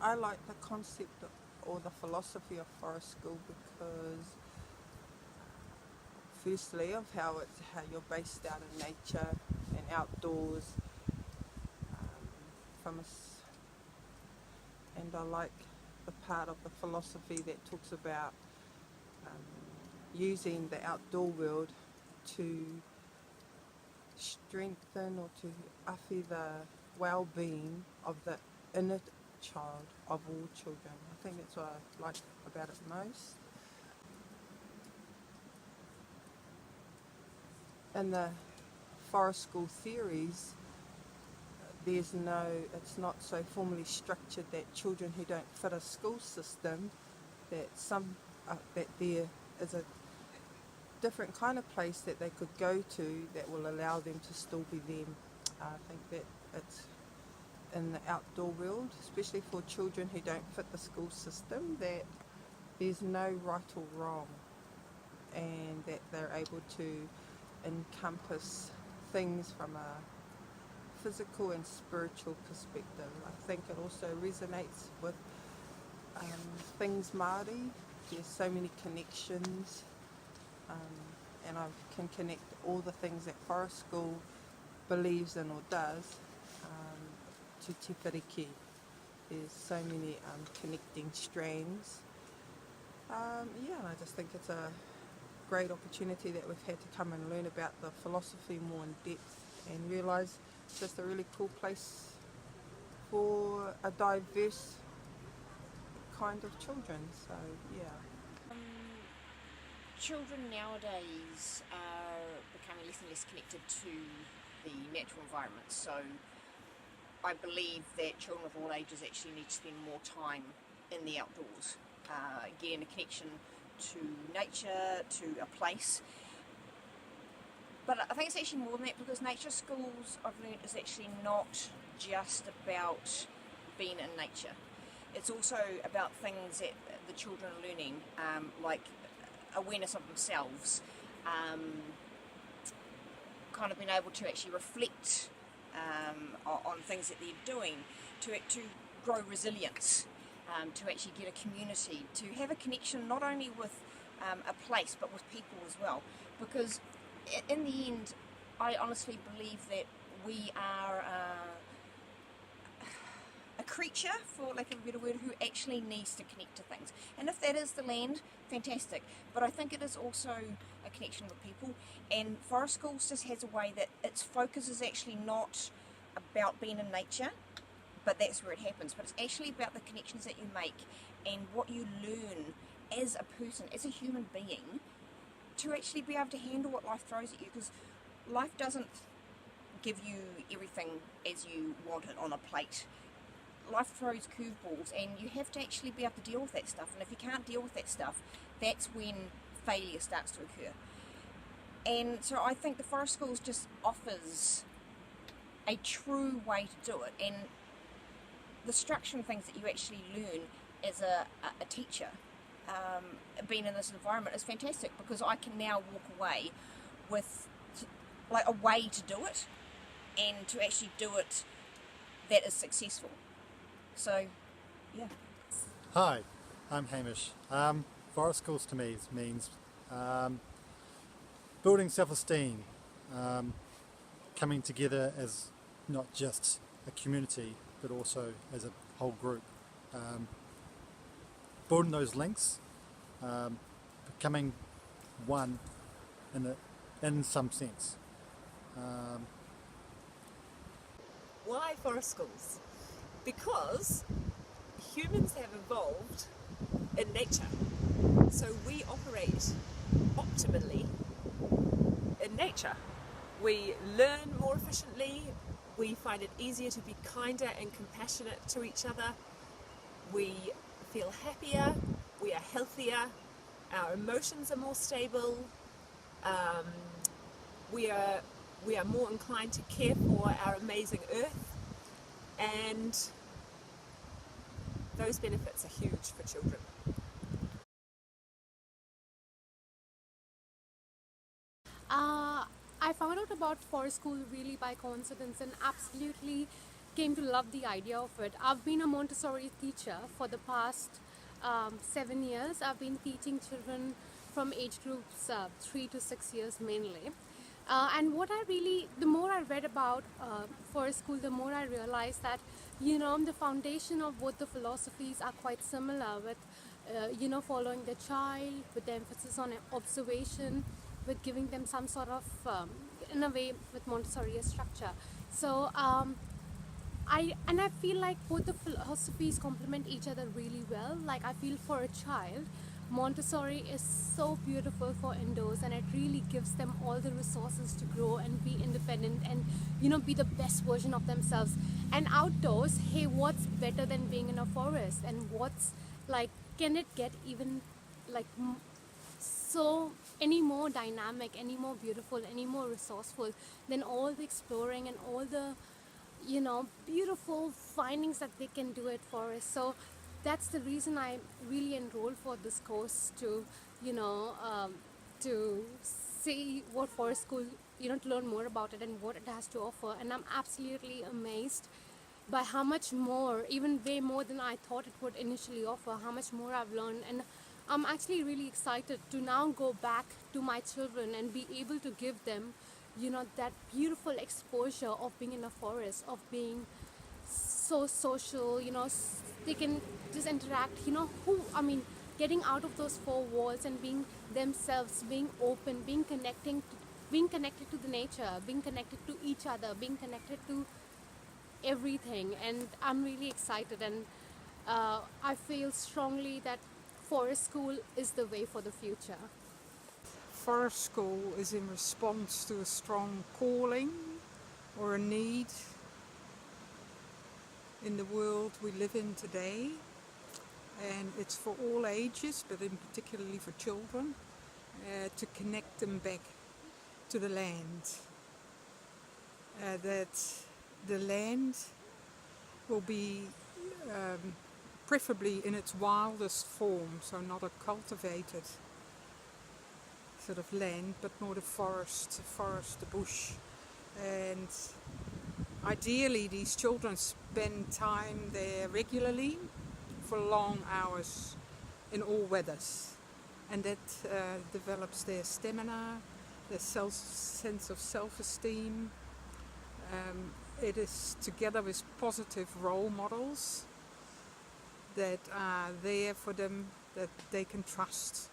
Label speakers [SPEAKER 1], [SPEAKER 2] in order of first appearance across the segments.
[SPEAKER 1] I like the concept or the philosophy of forest school because, firstly, of how you're based out in nature and outdoors, um, from and I like the part of the philosophy that talks about using the outdoor world to strengthen or to afi the well-being of the inner child of all children. I think that's what I like about it most. In the forest school theories, it's not so formally structured that children who don't fit a school system, that there is a different kind of place that they could go to that will allow them to still be them. I think that it's in the outdoor world, especially for children who don't fit the school system, that there's no right or wrong, and that they're able to encompass things from a physical and spiritual perspective. I think it also resonates with things Māori. There's so many connections, and I can connect all the things that Forest School believes in or does to Te Whiriki. There's so many connecting strands. And I just think it's a great opportunity that we've had to come and learn about the philosophy more in depth and realise it's just a really cool place for a diverse kind of children. So yeah.
[SPEAKER 2] Children nowadays are becoming less and less connected to the natural environment, so I believe that children of all ages actually need to spend more time in the outdoors, getting a connection to nature, to a place. But I think it's actually more than that, because nature schools, I've learned, is actually not just about being in nature. It's also about things that the children are learning, like awareness of themselves, kind of being able to actually reflect on things that they're doing, to grow resilience, to actually get a community, to have a connection not only with a place but with people as well. Because in the end, I honestly believe that we are a creature, for lack of a better word, who actually needs to connect to things. And if that is the land, fantastic. But I think it is also a connection with people. And Forest Schools just has a way that its focus is actually not about being in nature, but that's where it happens. But it's actually about the connections that you make and what you learn as a person, as a human being, to actually be able to handle what life throws at you. Because life doesn't give you everything as you want it on a plate. Life throws curveballs, and you have to actually be able to deal with that stuff. And if you can't deal with that stuff, that's when failure starts to occur. And so I think the Forest Schools just offers a true way to do it, and the structure and things that you actually learn as a teacher, being in this environment, is fantastic, because I can now walk away with like a way to do it, and to actually do it that is successful. So, yeah.
[SPEAKER 3] Hi, I'm Hamish. Forest Schools to me means building self-esteem, coming together as not just a community but also as a whole group, building those links, becoming one in some sense.
[SPEAKER 4] Why Forest Schools? Because humans have evolved in nature, so we operate optimally in nature. We learn more efficiently, we find it easier to be kinder and compassionate to each other, we feel happier, we are healthier, our emotions are more stable, we are more inclined to care for our amazing earth, and those benefits are huge for children.
[SPEAKER 5] I found out about Forest School really by coincidence, and absolutely came to love the idea of it. I've been a Montessori teacher for the past 7 years. I've been teaching children from age groups 3 to 6 years mainly. And the more I read about Forest School, the more I realized that, the foundation of both the philosophies are quite similar with, following the child, with the emphasis on observation, with giving them some sort of, in a way, with Montessori structure. So, I feel like both the philosophies complement each other really well. Like, I feel for a child, Montessori is so beautiful for indoors, and it really gives them all the resources to grow and be independent and, be the best version of themselves. And outdoors, hey, what's better than being in a forest? And what's like, can it get even like so any more dynamic, any more beautiful, any more resourceful than all the exploring and all the beautiful findings that they can do at forest. So that's the reason I really enrolled for this course, to to see what Forest School, to learn more about it and what it has to offer. And I'm absolutely amazed by how much more, even way more than I thought it would initially offer, how much more I've learned. And I'm actually really excited to now go back to my children and be able to give them, that beautiful exposure of being in a forest, of being so social, they can just interact, getting out of those four walls and being themselves, being open, being connected to the nature, being connected to each other, being connected to everything. And I'm really excited, and I feel strongly that Forest School is the way for the future.
[SPEAKER 6] Forest School is in response to a strong calling or a need in the world we live in today, and it's for all ages, but in particularly for children, to connect them back to the land. That the land will be preferably in its wildest form, so not a cultivated sort of land, but more the forest, the bush. And ideally these children spend time there regularly for long hours in all weathers, and that develops their stamina, their sense of self-esteem. It is together with positive role models that are there for them, that they can trust.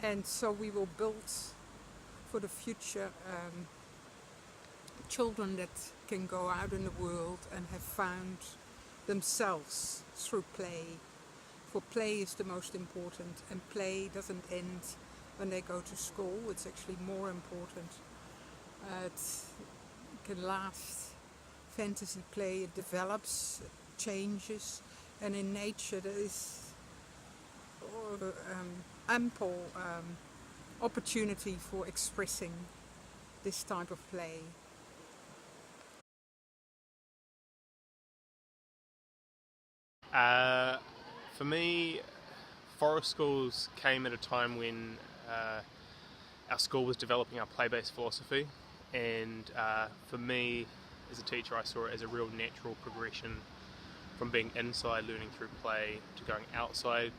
[SPEAKER 6] And so we will build for the future children that can go out in the world and have found themselves through play. For play is the most important, and play doesn't end when they go to school. It's actually more important. It can last. Fantasy play, it develops, it changes, and in nature there is ample opportunity for expressing this type of play.
[SPEAKER 7] For me, Forest Schools came at a time when our school was developing our play-based philosophy, and for me as a teacher, I saw it as a real natural progression from being inside learning through play to going outside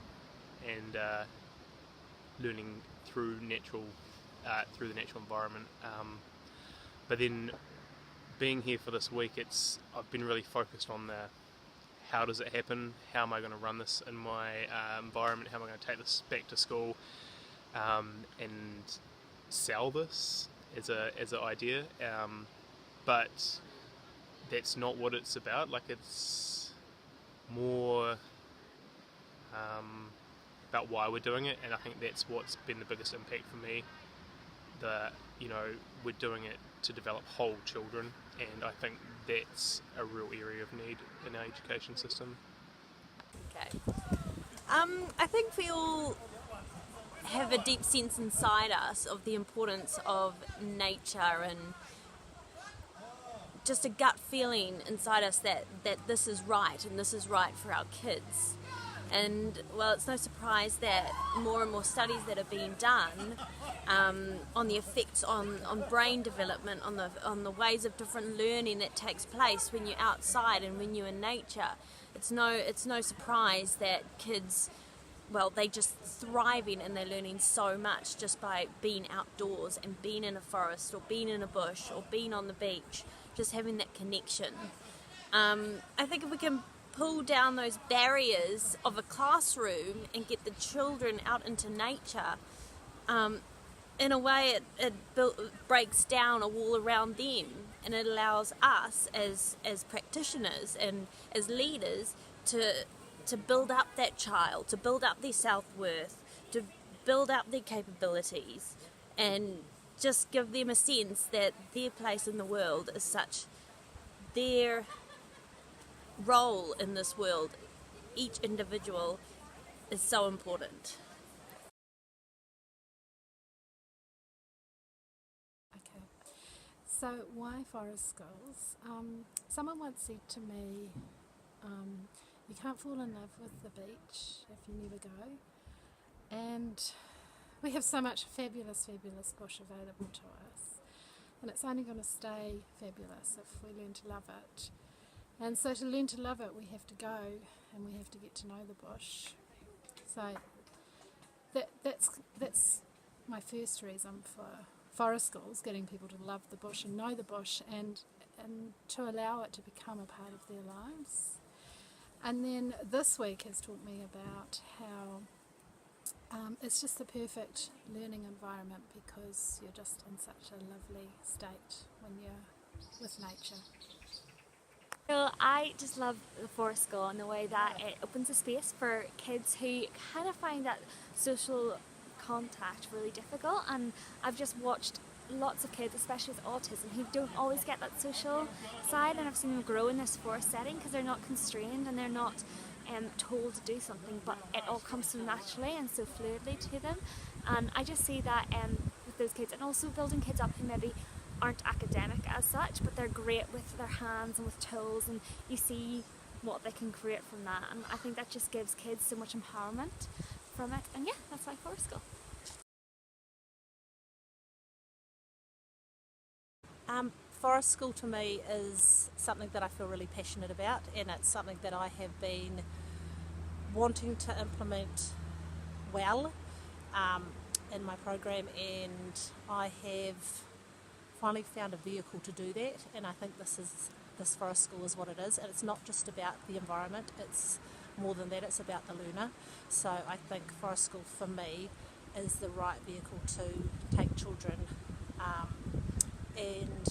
[SPEAKER 7] and learning through the natural environment. But then being here for this week, I've been really focused on how does it happen? How am I going to run this in my environment? How am I going to take this back to school and sell this as an idea? But that's not what it's about. Like, it's more about why we're doing it, and I think that's what's been the biggest impact for me. That we're doing it to develop whole children, and I think that's a real area of need in our education system.
[SPEAKER 8] Okay. I think we all have a deep sense inside us of the importance of nature, and just a gut feeling inside us that this is right, and this is right for our kids. And well, it's no surprise that more and more studies that are being done on the effects on brain development, on the ways of different learning that takes place when you're outside and when you're in nature. It's no surprise that kids, well, they just thriving and they're learning so much just by being outdoors and being in a forest or being in a bush or being on the beach, just having that connection. I think if we can pull down those barriers of a classroom and get the children out into nature, in a way it breaks down a wall around them, and it allows us as practitioners and as leaders to build up that child, to build up their self-worth, to build up their capabilities, and just give them a sense that their place in the world is such, their role in this world, each individual, is so important.
[SPEAKER 9] Okay, so why forest schools? Someone once said to me, you can't fall in love with the beach if you never go, and we have so much fabulous bush available to us, and it's only going to stay fabulous if we learn to love it. And so to learn to love it, we have to go and we have to get to know the bush. So that's my first reason for forest schools, getting people to love the bush and know the bush, and to allow it to become a part of their lives. And then this week has taught me about how it's just the perfect learning environment because you're just in such a lovely state when you're with nature.
[SPEAKER 10] So I just love the forest school and the way that it opens a space for kids who kind of find that social contact really difficult, and I've just watched lots of kids, especially with autism, who don't always get that social side, and I've seen them grow in this forest setting because they're not constrained and they're not told to do something, but it all comes so naturally and so fluidly to them. And I just see that with those kids, and also building kids up who maybe aren't academic as such, but they're great with their hands and with tools, and you see what they can create from that, and I think that just gives kids so much empowerment from it. And yeah, that's why forest school.
[SPEAKER 11] Forest school to me is something that I feel really passionate about, and it's something that I have been wanting to implement well in my program, and I have finally found a vehicle to do that, and I think this forest school is what it is. And it's not just about the environment, it's more than that, it's about the learner. So I think forest school for me is the right vehicle to take children, and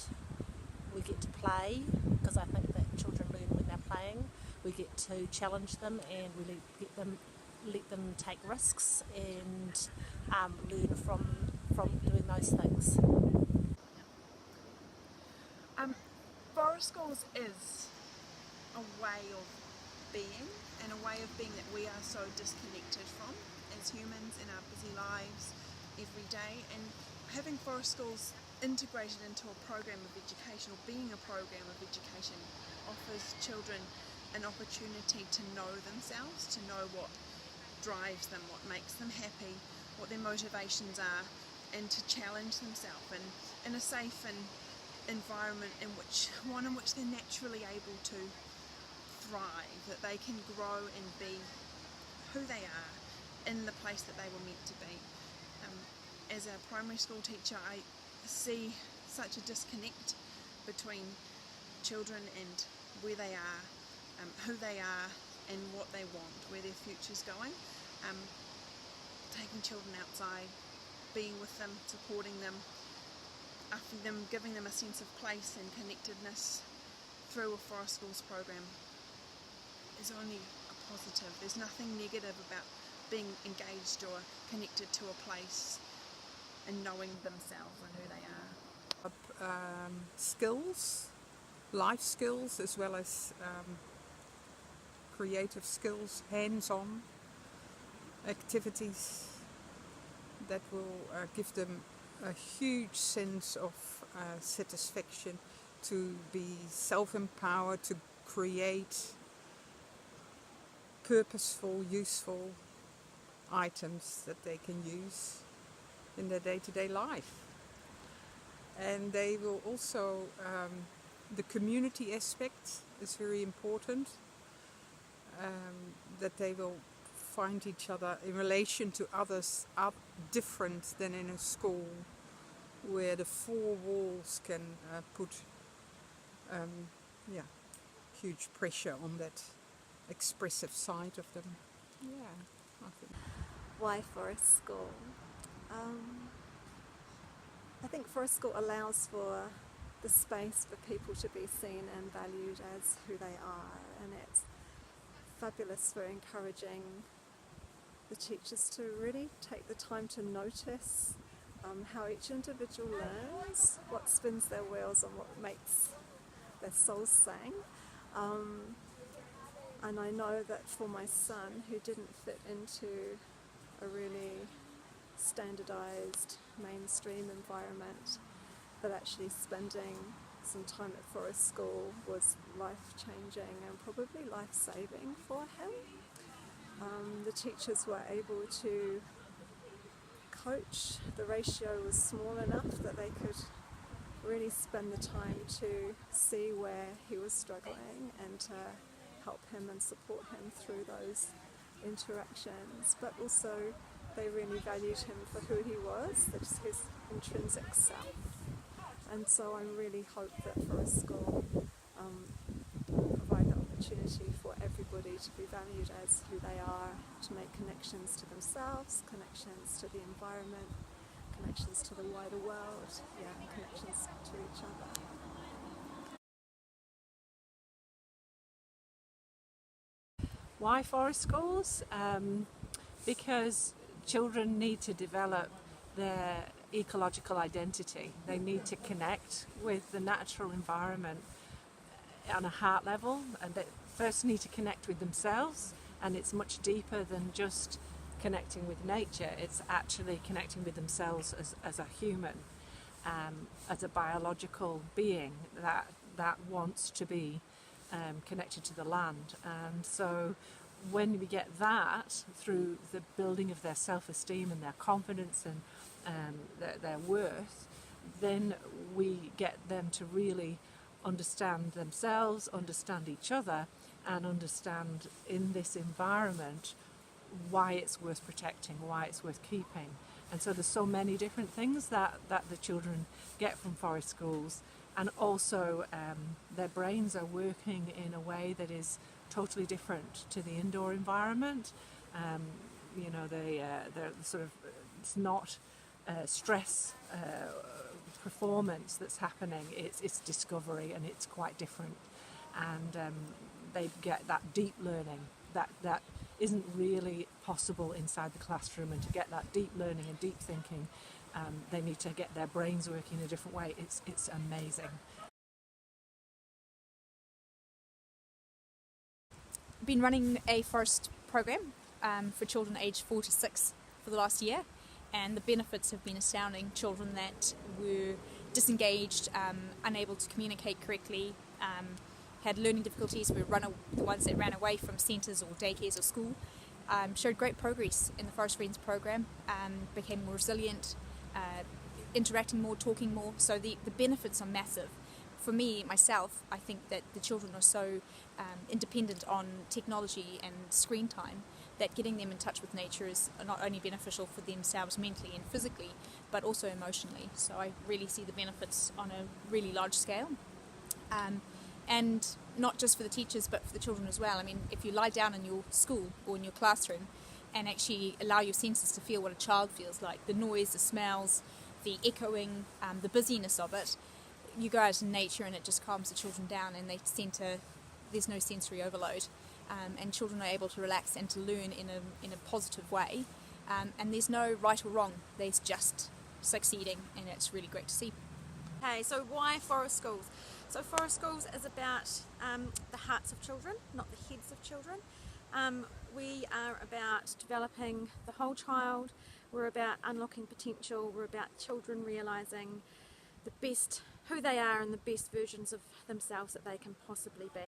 [SPEAKER 11] we get to play, because I think that children learn when they're playing. We get to challenge them, and we let them take risks and learn from doing those things.
[SPEAKER 12] Forest schools is a way of being, and a way of being that we are so disconnected from as humans in our busy lives every day, and having forest schools integrated into a program of education, or being a program of education, offers children an opportunity to know themselves, to know what drives them, what makes them happy, what their motivations are, and to challenge themselves in a safe environment in which they're naturally able to thrive, that they can grow and be who they are in the place that they were meant to be. As a primary school teacher, I see such a disconnect between children and where they are, who they are, and what they want, where their future's going. Taking children outside, being with them, supporting them, offering them, giving them a sense of place and connectedness through a forest schools program is only a positive. There's nothing negative about being engaged or connected to a place and knowing themselves and who they are.
[SPEAKER 6] Skills, life skills, as well as creative skills, hands-on activities that will give them a huge sense of satisfaction, to be self-empowered, to create purposeful, useful items that they can use in their day-to-day life. And they will also, the community aspect is very important, that they will find each other in relation to others are different than in a school where the four walls can put huge pressure on that expressive side of them. Yeah, I think.
[SPEAKER 13] Why Forest School? I think Forest School allows for the space for people to be seen and valued as who they are, and it's fabulous for encouraging the teachers to really take the time to notice how each individual learns, what spins their wheels and what makes their souls sing. And I know that for my son, who didn't fit into a really standardised mainstream environment, that actually spending some time at Forest School was life-changing and probably life-saving for him. The teachers were able to coach. The ratio was small enough that they could really spend the time to see where he was struggling and to help him and support him through those interactions. But also they really valued him for who he was, that's his intrinsic self. And so I really hope that Forest School provide the opportunity for everybody to be valued as who they are, to make connections to themselves, connections to the environment, connections to the wider world, and connections to each other.
[SPEAKER 11] Why Forest Schools? Because children need to develop their ecological identity. They need to connect with the natural environment on a heart level, and they first need to connect with themselves, and it's much deeper than just connecting with nature. It's actually connecting with themselves as a human, as a biological being that wants to be connected to the land. And so when we get that through the building of their self-esteem and their confidence and their worth, then we get them to really understand themselves, understand each other, and understand in this environment why it's worth protecting, why it's worth keeping. And so there's so many different things that the children get from Forest Schools, and also their brains are working in a way that is totally different to the indoor environment. They're sort of, it's not stress performance that's happening, it's discovery, and it's quite different. And they get that deep learning that isn't really possible inside the classroom, and to get that deep learning and deep thinking, they need to get their brains working in a different way. It's amazing.
[SPEAKER 14] Been running a forest program for children aged 4 to 6 for the last year, and the benefits have been astounding. Children that were disengaged, unable to communicate correctly, had learning difficulties, the ones that ran away from centres or daycares or school, showed great progress in the Forest Friends program, became more resilient, interacting more, talking more. So the benefits are massive. For me, myself, I think that the children are so independent on technology and screen time that getting them in touch with nature is not only beneficial for themselves mentally and physically, but also emotionally. So I really see the benefits on a really large scale. And not just for the teachers, but for the children as well. I mean, if you lie down in your school or in your classroom and actually allow your senses to feel what a child feels like, the noise, the smells, the echoing, the busyness of it, you go out in nature and it just calms the children down, and there's no sensory overload. And children are able to relax and to learn in a positive way. And there's no right or wrong, there's just succeeding, and it's really great to see.
[SPEAKER 8] Okay, so why Forest Schools? So Forest Schools is about the hearts of children, not the heads of children. We are about developing the whole child. We're about unlocking potential. We're about children realising the best, who they are, and the best versions of themselves that they can possibly be.